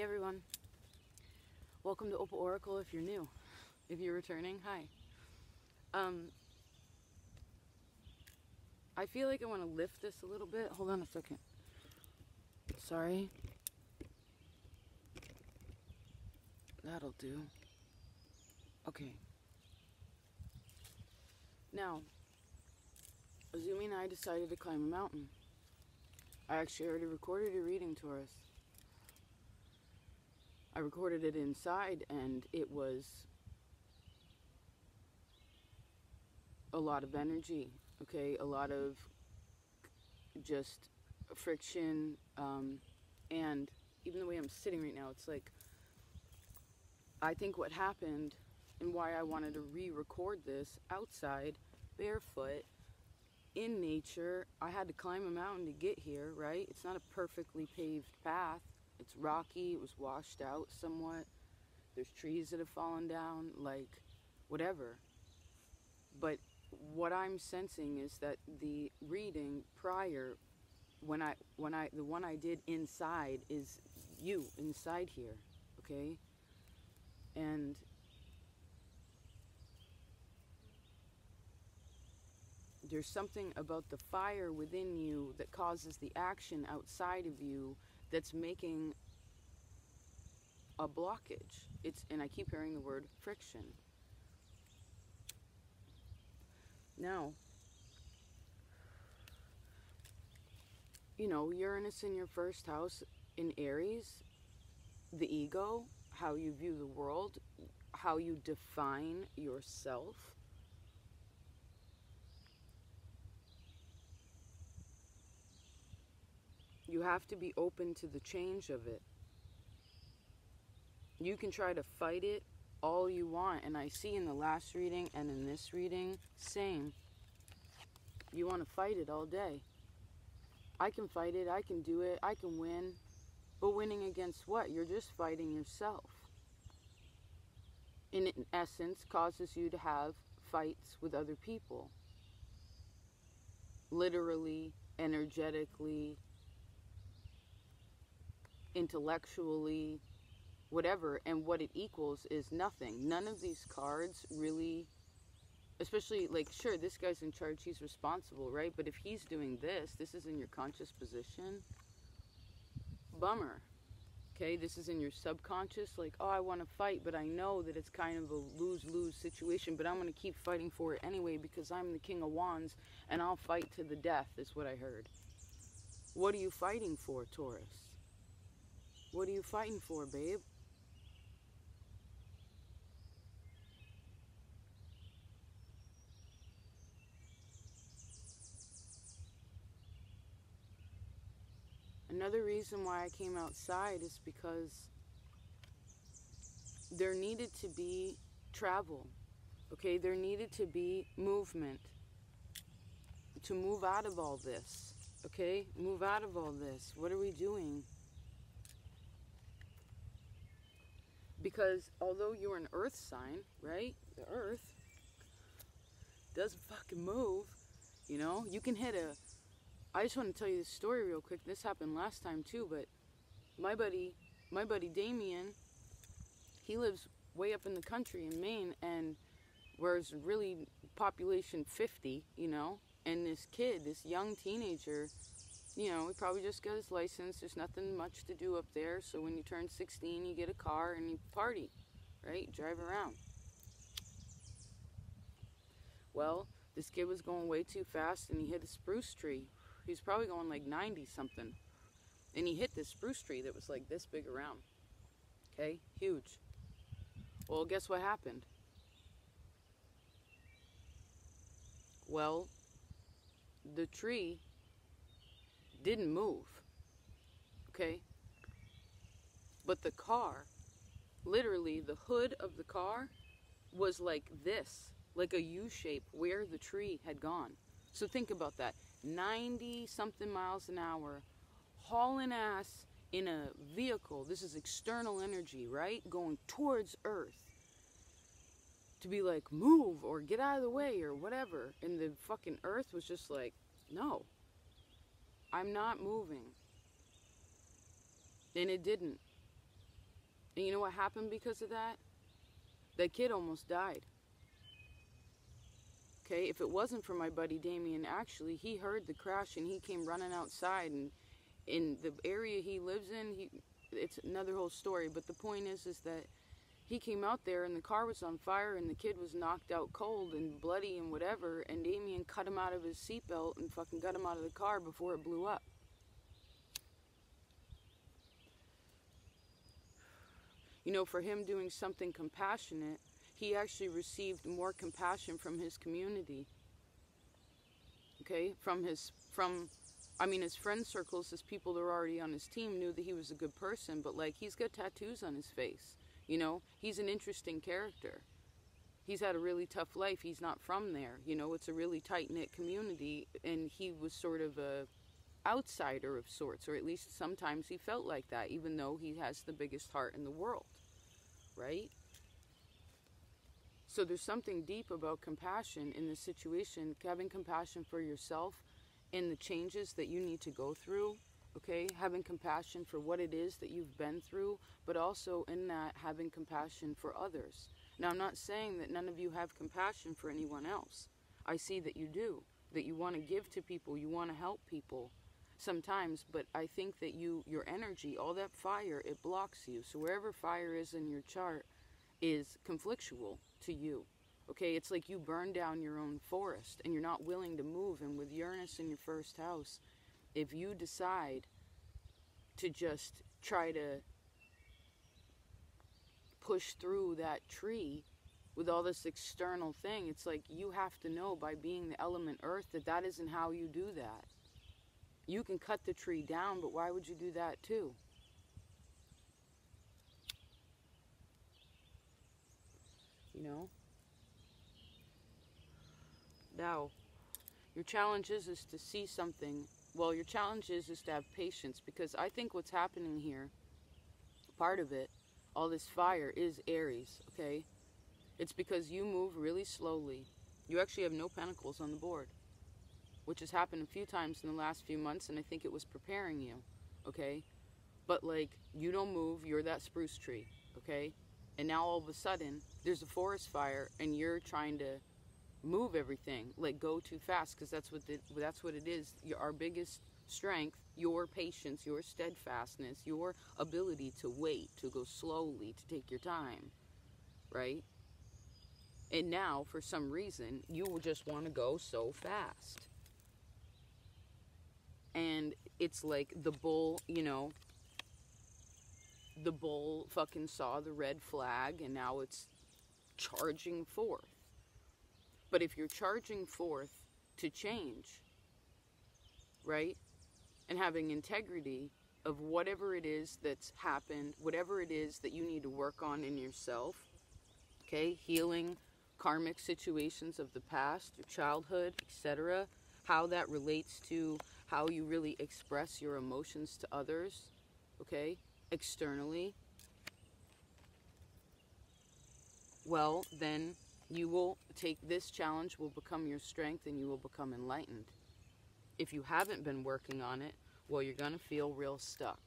everyone. Welcome to Opal Oracle if you're new. If you're returning, hi. I feel like I want to lift this a little bit. Hold on a second. Sorry. That'll do. Okay. Now, Azumi and I decided to climb a mountain. I actually already recorded a reading, Taurus. I recorded it inside, and it was a lot of energy, okay? A lot of just friction, and even the way I'm sitting right now, it's like, I think what happened and why I wanted to re-record this outside, barefoot, in nature. I had to climb a mountain to get here, right? It's not a perfectly paved path. It's rocky, it was washed out somewhat. There's trees that have fallen down, like, whatever. But what I'm sensing is that the reading prior, the one I did inside is you, inside here, okay? And there's something about the fire within you that causes the action outside of you that's making a blockage. And I keep hearing the word friction. Now, you know, Uranus in your first house in Aries, the ego, how you view the world, how you define yourself. You have to be open to the change of it. You can try to fight it all you want, and I see in the last reading and in this reading, same. You want to fight it all day. I can fight it, I can do it, I can win. But winning against what? You're just fighting yourself. In essence, causes you to have fights with other people. Literally, energetically, intellectually, whatever, and what it equals is nothing. None of these cards really, especially, like, sure, this guy's in charge, he's responsible, right? But if he's doing this is in your conscious position, bummer. Okay, this is in your subconscious, like, oh, I want to fight, but I know that it's kind of a lose-lose situation, but I'm going to keep fighting for it anyway because I'm the King of Wands, and I'll fight to the death, is what I heard. What are you fighting for, Taurus? What are you fighting for, babe? Another reason why I came outside is because there needed to be travel, okay? There needed to be movement to move out of all this, okay? Move out of all this. What are we doing? Because although you're an earth sign, right? The earth doesn't fucking move, you know? You can hit a... I just want to tell you this story real quick. This happened last time too, but my buddy Damien, he lives way up in the country in Maine, and where's really population 50, you know, and this kid, this young teenager, you know, he probably just got his license. There's nothing much to do up there, so when you turn 16, you get a car and you party, right? Drive around. Well, this kid was going way too fast, and he hit a spruce tree. He's probably going like 90 something. And he hit this spruce tree that was like this big around. Okay? Huge. Well, guess what happened? Well, the tree didn't move. Okay? But the car, literally the hood of the car was like this. Like a U shape where the tree had gone. So think about that. 90 something miles an hour, hauling ass in a vehicle. This is external energy, right? Going towards Earth. To be like, move or get out of the way or whatever. And the fucking Earth was just like, no. I'm not moving. And it didn't. And you know what happened because of that? That kid almost died. Okay, if it wasn't for my buddy Damien, actually, he heard the crash and he came running outside. And in the area he lives in, it's another whole story. But the point is that he came out there and the car was on fire and the kid was knocked out cold and bloody and whatever. And Damien cut him out of his seatbelt and fucking got him out of the car before it blew up. You know, for him doing something compassionate, he actually received more compassion from his community. Okay? His friend circles, his people that are already on his team knew that he was a good person, but like, he's got tattoos on his face. You know? He's an interesting character. He's had a really tough life. He's not from there. You know, it's a really tight-knit community, and he was sort of a outsider of sorts, or at least sometimes he felt like that, even though he has the biggest heart in the world, right? So there's something deep about compassion in this situation, having compassion for yourself and the changes that you need to go through, okay? Having compassion for what it is that you've been through, but also in that having compassion for others. Now, I'm not saying that none of you have compassion for anyone else. I see that you do, that you want to give to people, you want to help people sometimes, but I think that your energy, all that fire, it blocks you. So wherever fire is in your chart is conflictual to you. Okay, it's like you burn down your own forest and you're not willing to move. And with Uranus in your first house, if you decide to just try to push through that tree with all this external thing, it's like you have to know by being the element earth that isn't how you do that. You can cut the tree down, but why would you do that too? You know? Now, your challenge is to see something. Well, your challenge is to have patience, because I think what's happening here, part of it, all this fire is Aries, okay? It's because you move really slowly. You actually have no pentacles on the board, which has happened a few times in the last few months, and I think it was preparing you, okay? But, like, you don't move, you're that spruce tree, okay? And now all of a sudden, there's a forest fire, and you're trying to move everything, like, go too fast, because that's what it is. Our biggest strength, your patience, your steadfastness, your ability to wait, to go slowly, to take your time, right? And now, for some reason, you will just want to go so fast. And it's like the bull, you know, the bull fucking saw the red flag and now it's charging forth. But if you're charging forth to change, right, and having integrity of whatever it is that's happened, whatever it is that you need to work on in yourself, okay, healing karmic situations of the past, your childhood, etc., how that relates to how you really express your emotions to others, okay, externally, well, then you will take this challenge, will become your strength, and you will become enlightened. If you haven't been working on it, well, you're going to feel real stuck.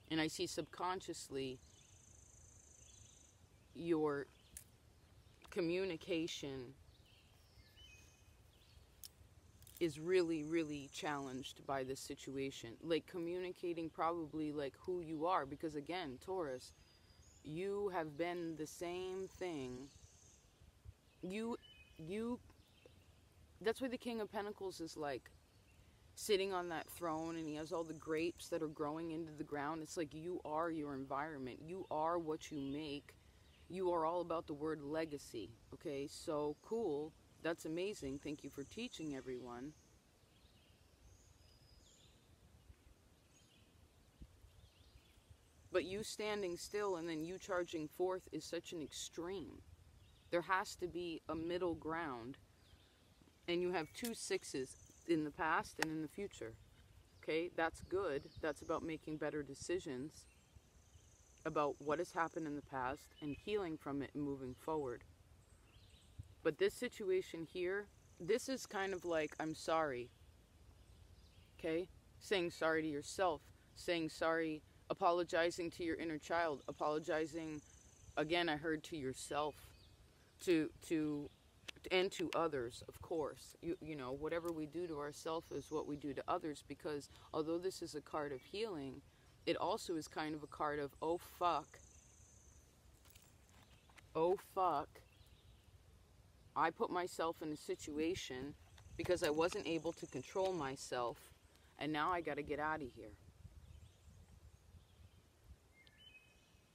And I see subconsciously your communication is really, really challenged by this situation. Like, communicating probably, like, who you are. Because, again, Taurus, you have been the same thing. That's why the King of Pentacles is, like, sitting on that throne, and he has all the grapes that are growing into the ground. It's like you are your environment. You are what you make. You are all about the word legacy. Okay, so cool. That's amazing. Thank you for teaching everyone. But you standing still and then you charging forth is such an extreme. There has to be a middle ground. And you have 2 6s in the past and in the future. Okay, that's good. That's about making better decisions about what has happened in the past and healing from it and moving forward. But this situation here, this is kind of like, I'm sorry. Okay? Saying sorry to yourself. Saying sorry apologizing to your inner child, apologizing, again, I heard, to yourself, to and to others, of course. You know, whatever we do to ourselves is what we do to others, because although this is a card of healing, it also is kind of a card of, oh fuck, I put myself in a situation because I wasn't able to control myself, and now I got to get out of here.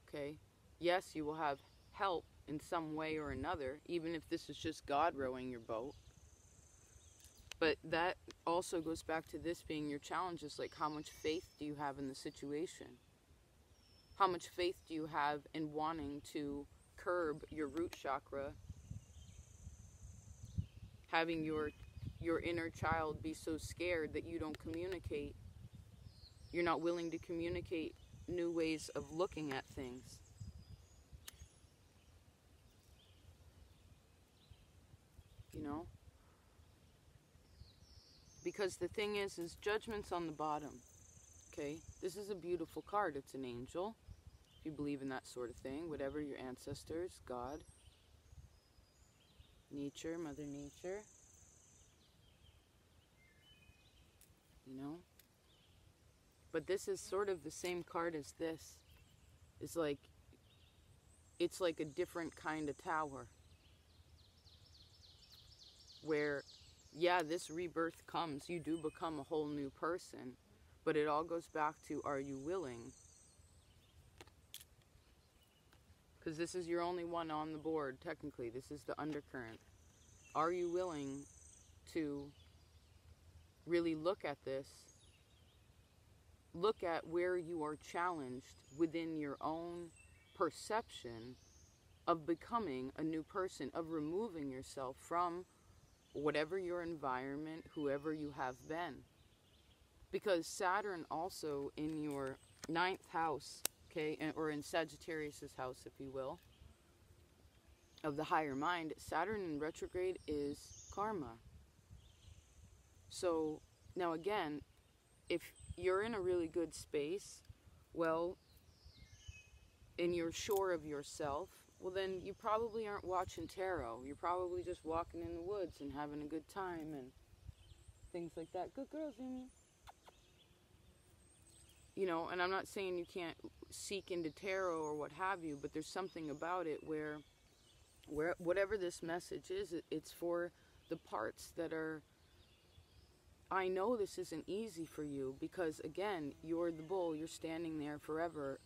Okay? Yes, you will have help in some way or another, even if this is just God rowing your boat. But that also goes back to this being your challenge, is like, how much faith do you have in the situation? How much faith do you have in wanting to curb your root chakra, having your inner child be so scared that you don't communicate? You're not willing to communicate new ways of looking at things. You know? Because the thing is Judgment's on the bottom. Okay? This is a beautiful card. It's an angel. If you believe in that sort of thing, whatever your ancestors, God, nature, Mother Nature. You know? But this is sort of the same card as this. It's like a different kind of tower. Where, yeah, this rebirth comes. You do become a whole new person. But it all goes back to, are you willing? Because this is your only one on the board, technically. This is the undercurrent. Are you willing to really look at this? Look at where you are challenged within your own perception of becoming a new person, of removing yourself from whatever your environment, whoever you have been. Because Saturn also in your 9th house, okay, or in Sagittarius's house, if you will, of the higher mind, Saturn in retrograde is karma. So, now again, if you're in a really good space, well, and you're sure of yourself, well then you probably aren't watching tarot. You're probably just walking in the woods and having a good time and things like that. Good girls, Amy. You know, and I'm not saying you can't seek into tarot or what have you, but there's something about it where whatever this message is, it's for the parts that are, I know this isn't easy for you because, again, you're the bull, you're standing there forever.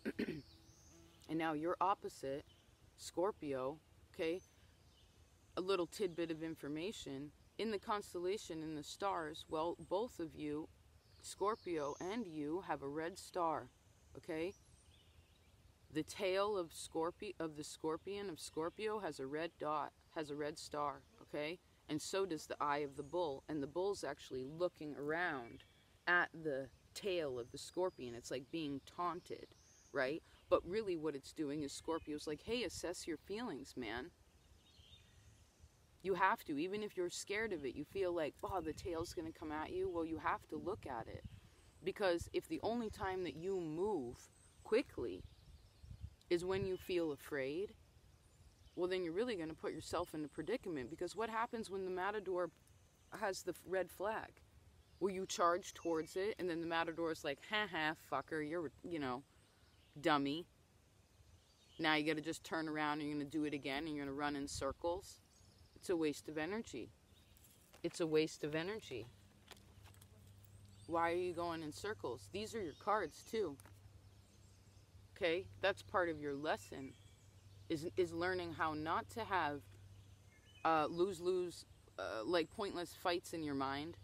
And now you're opposite, Scorpio, okay? A little tidbit of information. In the constellation, in the stars, well, both of you, Scorpio and you, have a red star, okay? The tail of the scorpion of Scorpio has a red dot, has a red star, okay? And so does the eye of the bull. And the bull's actually looking around at the tail of the scorpion. It's like being taunted, right? But really what it's doing is Scorpio's like, hey, assess your feelings, man. You have to. Even if you're scared of it, you feel like, oh, the tail's going to come at you. Well, you have to look at it. Because if the only time that you move quickly is when you feel afraid, well, then you're really going to put yourself in a predicament. Because what happens when the matador has the red flag? Well, you charge towards it, and then the matador's like, ha, fucker, you're, you know, dummy. Now you got to just turn around and you're going to do it again, and you're going to run in circles. It's a waste of energy. It's a waste of energy. Why are you going in circles? These are your cards, too. Okay? That's part of your lesson. Is learning how not to have lose-lose, like pointless fights in your mind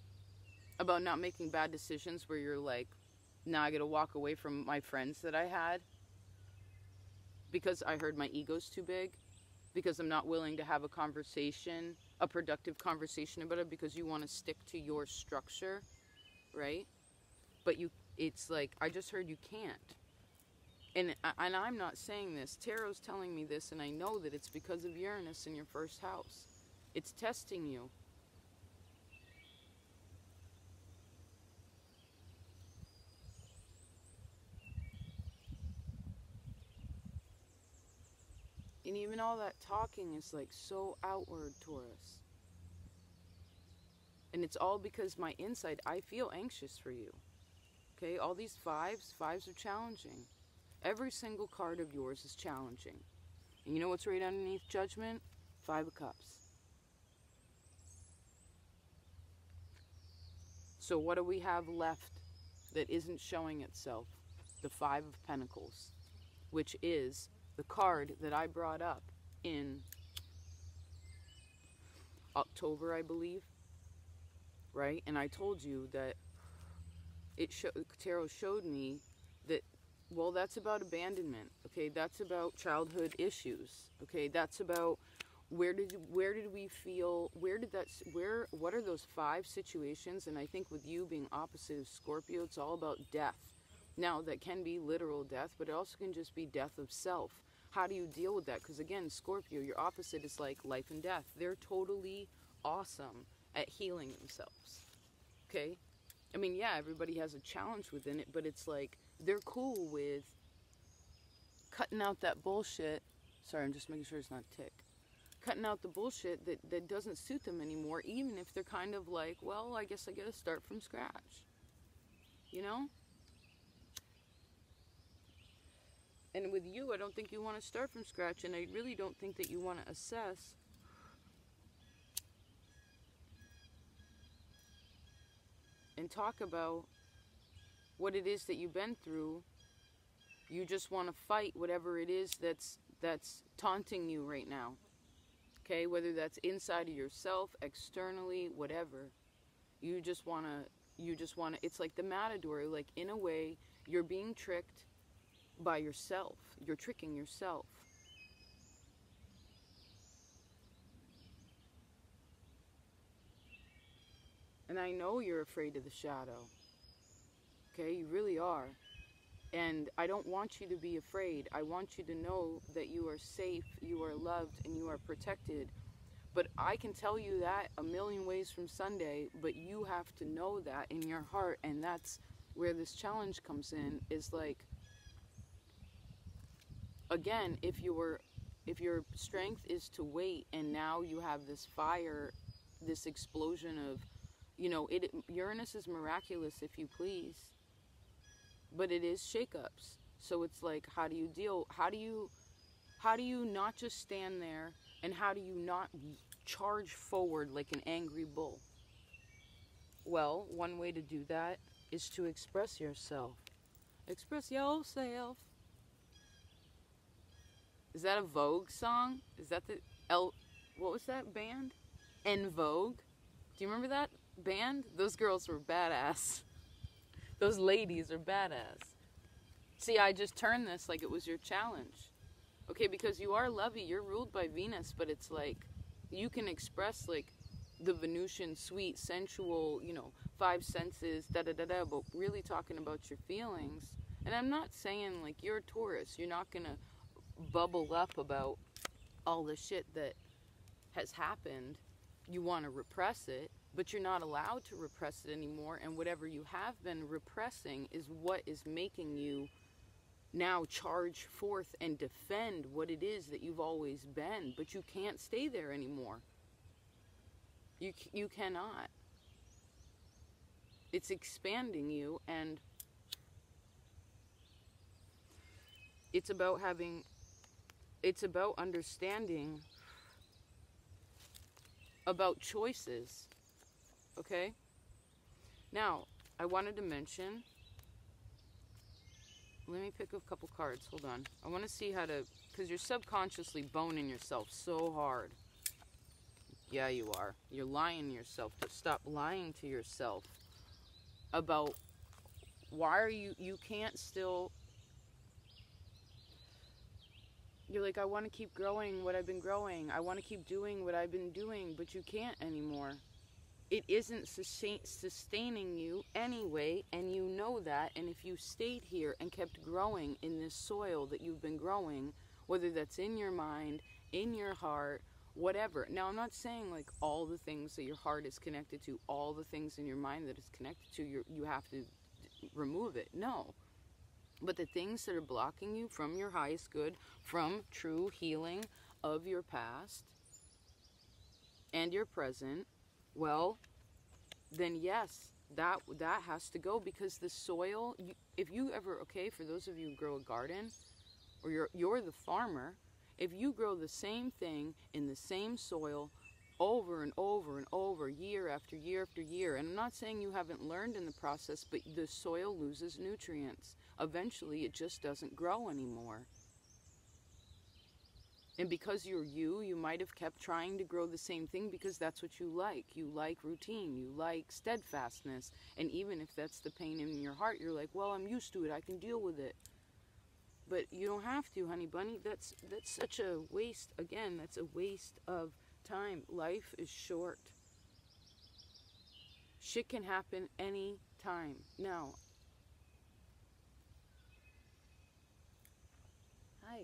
about not making bad decisions where you're like, now I gotta walk away from my friends that I had because I heard my ego's too big, because I'm not willing to have a conversation, a productive conversation about it, because you want to stick to your structure, right? But it's like, I just heard you can't. And I'm not saying this. Tarot's telling me this, and I know that it's because of Uranus in your first house. It's testing you. And even all that talking is like so outward, Taurus. And it's all because my inside, I feel anxious for you. Okay, all these fives are challenging. Every single card of yours is challenging. And you know what's right underneath Judgment? 5 of Cups. So what do we have left that isn't showing itself? The 5 of Pentacles, which is the card that I brought up in October, I believe. Right? And I told you that tarot showed me that, well, that's about abandonment. Okay, that's about childhood issues. Okay, that's about where did we feel, what are those 5 situations? And I think with you being opposite of Scorpio, it's all about death. Now, that can be literal death, but it also can just be death of self. How do you deal with that? Because again, Scorpio, your opposite is like life and death. They're totally awesome at healing themselves. Okay? I mean, yeah, everybody has a challenge within it, but it's like they're cool with cutting out that bullshit. Sorry, I'm just making sure it's not a tick. Cutting out the bullshit that doesn't suit them anymore, even if they're kind of like, well, I guess I gotta start from scratch. You know? And with you, I don't think you want to start from scratch, and I really don't think that you want to assess and talk about what it is that you've been through. You just want to fight whatever it is that's taunting you right now. Okay, whether that's inside of yourself, externally, whatever. You just want to, it's like the matador, like in a way, you're being tricked by yourself. You're tricking yourself. And I know you're afraid of the shadow. Okay, you really are. And I don't want you to be afraid. I want you to know that you are safe, you are loved, and you are protected. But I can tell you that a million ways from Sunday, but you have to know that in your heart. And that's where this challenge comes in, is like, again, if your strength is to wait, and now you have this fire, this explosion of, Uranus is miraculous, if you please, but it is shakeups. So it's like, how do you deal? How do you not just stand there, and how do you not charge forward like an angry bull? Well, one way to do that is to express yourself. Express yourself. Is that a Vogue song? Is that what was that band? En Vogue? Do you remember that band? Those girls were badass. Those ladies are badass. See, I just turned this like it was your challenge. Okay, because you are lovey, you're ruled by Venus, but it's like, you can express like the Venusian, sweet, sensual, 5 senses, da-da-da-da, but really talking about your feelings. And I'm not saying like you're a Taurus, you're not gonna bubble up about all the shit that has happened. You want to repress it, but you're not allowed to repress it anymore, and whatever you have been repressing is what is making you now charge forth and defend what it is that you've always been. But you can't stay there anymore. You cannot. It's expanding you, and it's about understanding about choices. Okay? Now, I wanted to mention, let me pick a couple cards. Hold on. I want to see how to, because you're subconsciously boning yourself so hard. Yeah, you are. You're lying to yourself. But stop lying to yourself about why are you can't still. You're like, I want to keep growing what I've been growing. I want to keep doing what I've been doing, but you can't anymore. It isn't sustaining you anyway, and you know that. And if you stayed here and kept growing in this soil that you've been growing, whether that's in your mind, in your heart, whatever. Now, I'm not saying like all the things that your heart is connected to, all the things in your mind that is connected to, you have to remove it. No. But the things that are blocking you from your highest good, from true healing of your past and your present, well, then yes, that has to go, because the soil, if you ever, okay, for those of you who grow a garden, or you're the farmer, if you grow the same thing in the same soil over and over and over, year after year after year, and I'm not saying you haven't learned in the process, but the soil loses nutrients. Eventually, it just doesn't grow anymore. And because you might have kept trying to grow the same thing because that's what you like. You like routine, you like steadfastness, and even if that's the pain in your heart, you're like, well, I'm used to it, I can deal with it. But you don't have to, honey bunny. That's such a waste. Again, that's a waste of time. Life is short. Shit can happen any time. Now, hi.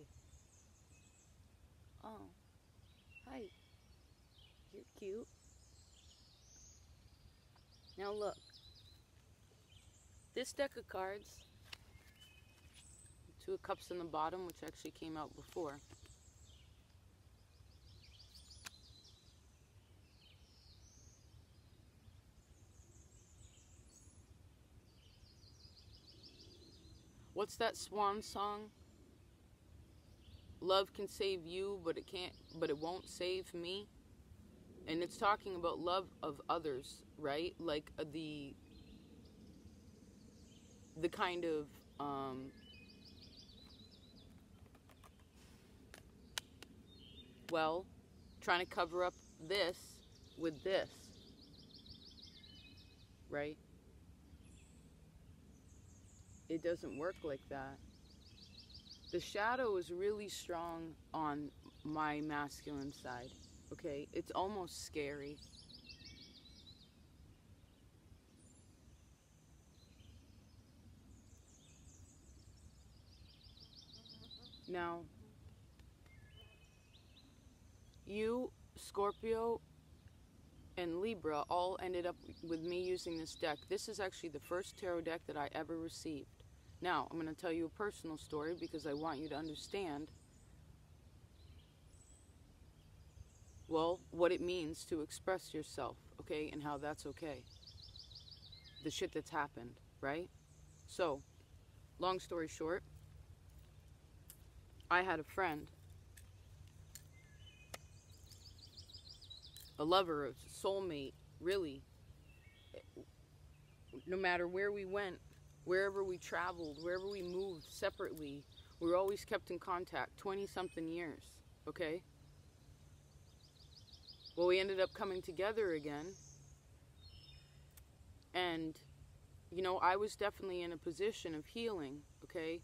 Oh, hi. You're cute. Now look. This deck of cards, Two of Cups on the bottom, which actually came out before. What's that swan song? Love can save you, but it won't save me. And it's talking about love of others, right? Like the kind of well, trying to cover up this with this, right? It doesn't work like that. The shadow is really strong on my masculine side, okay? It's almost scary. Now, you, Scorpio, and Libra all ended up with me using this deck. This is actually the first tarot deck that I ever received. Now, I'm going to tell you a personal story because I want you to understand, well, what it means to express yourself, okay, and how that's okay. The shit that's happened, right? So, long story short, I had a friend, a lover, a soulmate, really. No matter where we went, wherever we traveled, wherever we moved separately, we were always kept in contact, 20-something years, okay? Well, we ended up coming together again, and, you know, I was definitely in a position of healing, okay?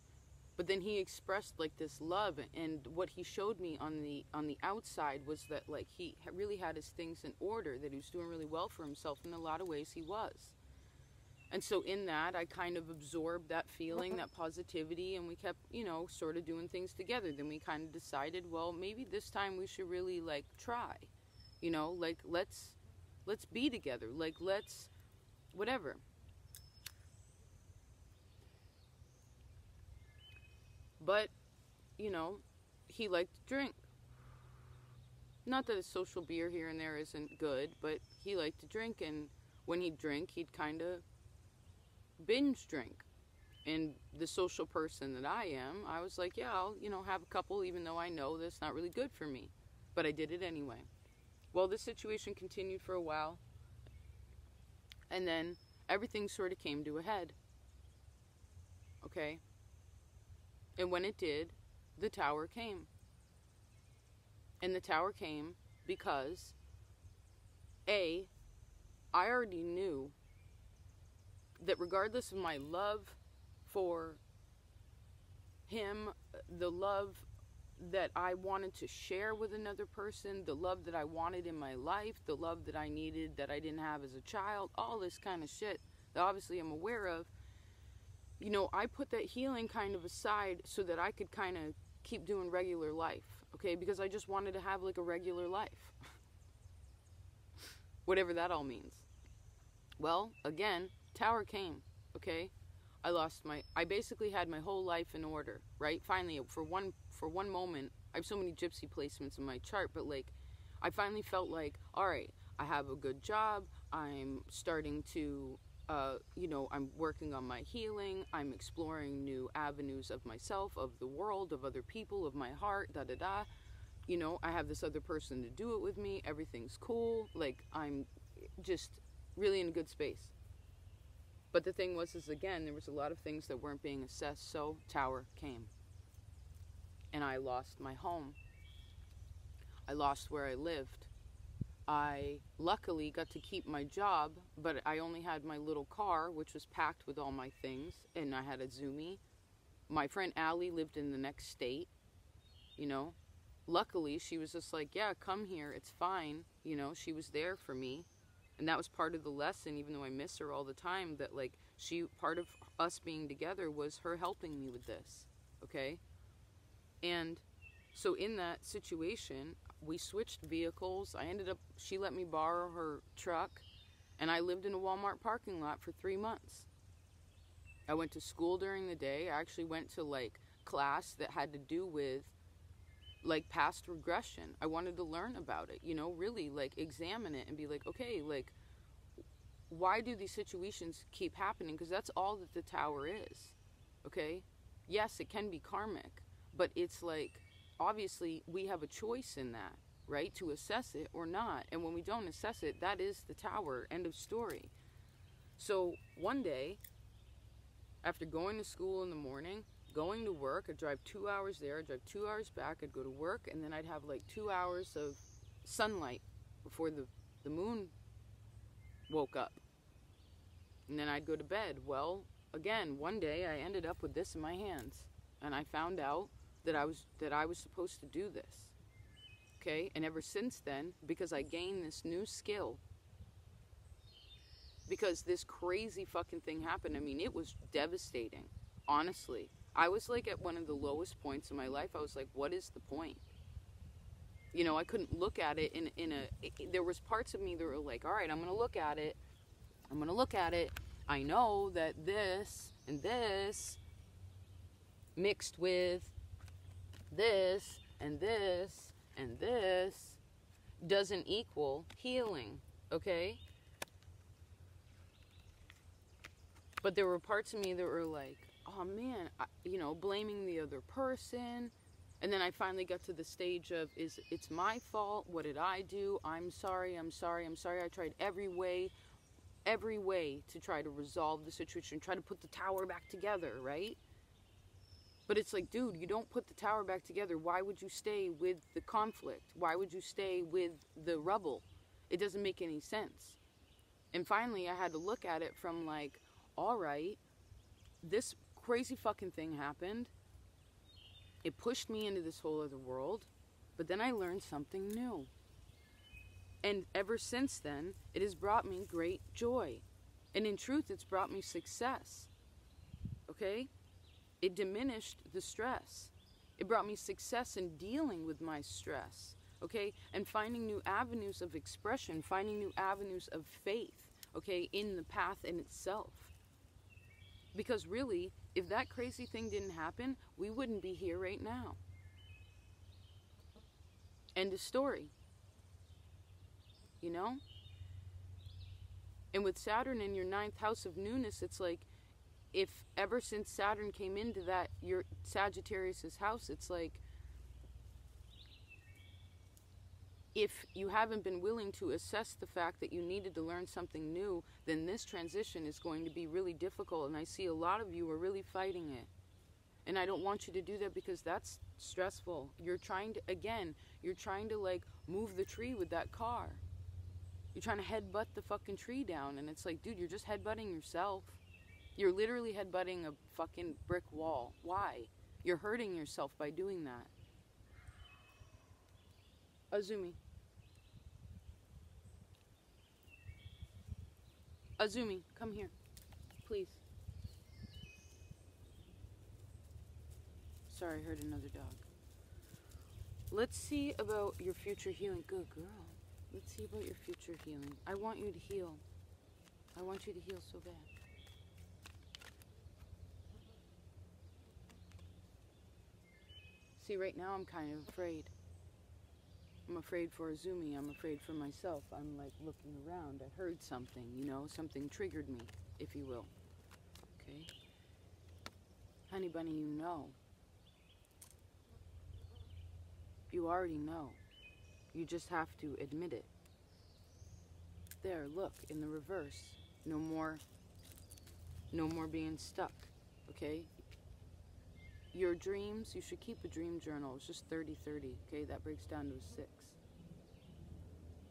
But then he expressed like this love, and what he showed me on the outside was that like he really had his things in order, that he was doing really well for himself. In a lot of ways he was. And so in that, I kind of absorbed that feeling, that positivity, and we kept, you know, sort of doing things together. Then we kind of decided, well, maybe this time we should really, like, try. You know, like, let's be together. Like, let's, whatever. But, you know, he liked to drink. Not that a social beer here and there isn't good, but he liked to drink, and when he'd drink, he'd kind of binge drink. And the social person that I am, I was like, yeah, I'll, you know, have a couple, even though I know that's not really good for me. But I did it anyway. Well, this situation continued for a while, and then everything sort of came to a head. Okay? And when it did, the tower came. And the tower came because, A, I already knew that regardless of my love for him, the love that I wanted to share with another person, the love that I wanted in my life, the love that I needed that I didn't have as a child, all this kind of shit that obviously I'm aware of, you know, I put that healing kind of aside so that I could kind of keep doing regular life, okay? Because I just wanted to have like a regular life. Whatever that all means. Well, again, tower came, okay? I basically had my whole life in order, right? Finally, for one moment, I have so many gypsy placements in my chart, but like, I finally felt like, all right, I have a good job. I'm starting to, I'm working on my healing. I'm exploring new avenues of myself, of the world, of other people, of my heart, da da da. I have this other person to do it with me. Everything's cool. Like, I'm just really in a good space. But the thing was, again, there was a lot of things that weren't being assessed, so Tower came. And I lost my home. I lost where I lived. I luckily got to keep my job, but I only had my little car, which was packed with all my things, and I had a Zoomy. My friend Allie lived in the next state, Luckily, she was just like, yeah, come here, it's fine. She was there for me. And that was part of the lesson, even though I miss her all the time, that like part of us being together was her helping me with this, okay? And so in that situation, we switched vehicles. She let me borrow her truck, and I lived in a Walmart parking lot for 3 months. I went to school during the day. I actually went to like class that had to do with like past regression. I wanted to learn about it, really like examine it and be like, okay, like, why do these situations keep happening? Because that's all that the Tower is, okay? Yes, it can be karmic, but it's like, obviously we have a choice in that, right? To assess it or not. And when we don't assess it, that is the Tower, end of story. So one day, after going to school in the morning, going to work, I'd drive 2 hours there, I'd drive 2 hours back, I'd go to work, and then I'd have like 2 hours of sunlight before the moon woke up. And then I'd go to bed. Well, again, one day I ended up with this in my hands, and I found out that I was supposed to do this. Okay? And ever since then, because I gained this new skill, because this crazy fucking thing happened, I mean, it was devastating, honestly. I was like at one of the lowest points in my life. I was like, what is the point? I couldn't look at it there was parts of me that were like, all right, I'm going to look at it. I know that this and this mixed with this and this and this doesn't equal healing, okay? But there were parts of me that were like, oh man, blaming the other person. And then I finally got to the stage of, it's my fault. What did I do? I'm sorry. I tried every way to try to resolve the situation, try to put the Tower back together, right? But it's like, dude, you don't put the Tower back together. Why would you stay with the conflict? Why would you stay with the rubble? It doesn't make any sense. And finally, I had to look at it from like, all right, this crazy fucking thing happened. It pushed me into this whole other world, but then I learned something new. And ever since then, it has brought me great joy. And in truth, it's brought me success. Okay? It diminished the stress. It brought me success in dealing with my stress. Okay? And finding new avenues of expression, finding new avenues of faith, okay, in the path in itself. Because really, if that crazy thing didn't happen, we wouldn't be here right now. End of story. And with Saturn in your 9th house of newness, it's like, if ever since Saturn came into that, your Sagittarius's house, it's like, if you haven't been willing to assess the fact that you needed to learn something new, then this transition is going to be really difficult. And I see a lot of you are really fighting it. And I don't want you to do that because that's stressful. You're trying to like move the tree with that car. You're trying to headbutt the fucking tree down. And it's like, dude, you're just headbutting yourself. You're literally headbutting a fucking brick wall. Why? You're hurting yourself by doing that. Azumi, come here, please. Sorry, I heard another dog. Let's see about your future healing. Good girl. Let's see about your future healing. I want you to heal. I want you to heal so bad. See, right now I'm kind of afraid. I'm afraid for Azumi. I'm afraid for myself. I'm like looking around. I heard something, you know, something triggered me, if you will. Okay? Honey bunny, you know. You already know. You just have to admit it. There, look, in the reverse. No more being stuck, okay? Your dreams, you should keep a dream journal. It's just 30-30, okay? That breaks down to a 6.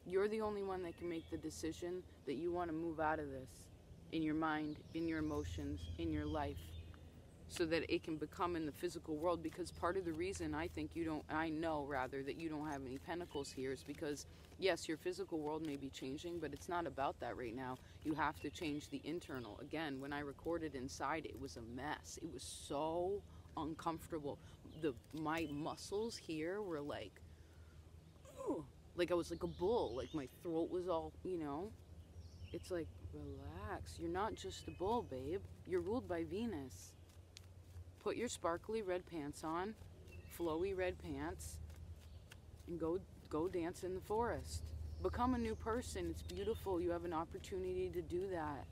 You're the only one that can make the decision that you want to move out of this in your mind, in your emotions, in your life, so that it can become in the physical world. Because part of the reason I know that you don't have any pentacles here is because, yes, your physical world may be changing, but it's not about that right now. You have to change the internal. Again, when I recorded inside, it was a mess. It was so uncomfortable. My muscles here were like, ooh, like I was like a bull. Like my throat was all, you know. It's like, relax. You're not just a bull, babe. You're ruled by Venus. Put your sparkly red pants on, flowy red pants, and go dance in the forest. Become a new person. It's beautiful. You have an opportunity to do that.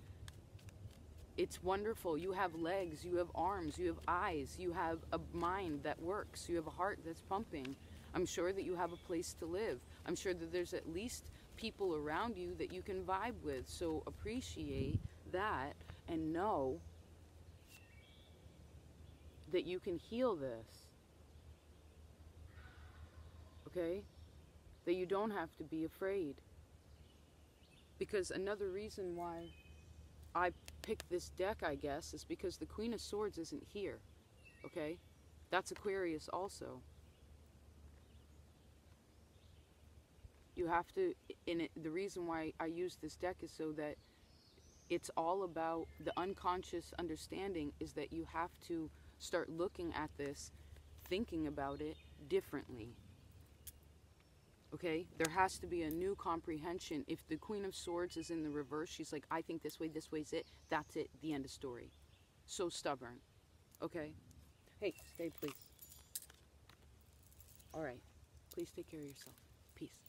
It's wonderful. You have legs, you have arms, you have eyes, you have a mind that works, you have a heart that's pumping. I'm sure that you have a place to live. I'm sure that there's at least people around you that you can vibe with. So appreciate that and know that you can heal this, okay? That you don't have to be afraid. Because another reason why I picked this deck, I guess, is because the Queen of Swords isn't here, okay? That's Aquarius also. You have to, the reason why I use this deck is so that it's all about the unconscious understanding is that you have to start looking at this, thinking about it differently. Okay? There has to be a new comprehension. If the Queen of Swords is in the reverse, she's like, I think this way's it. That's it. The end of story. So stubborn. Okay? Hey, stay, please. All right. Please take care of yourself. Peace.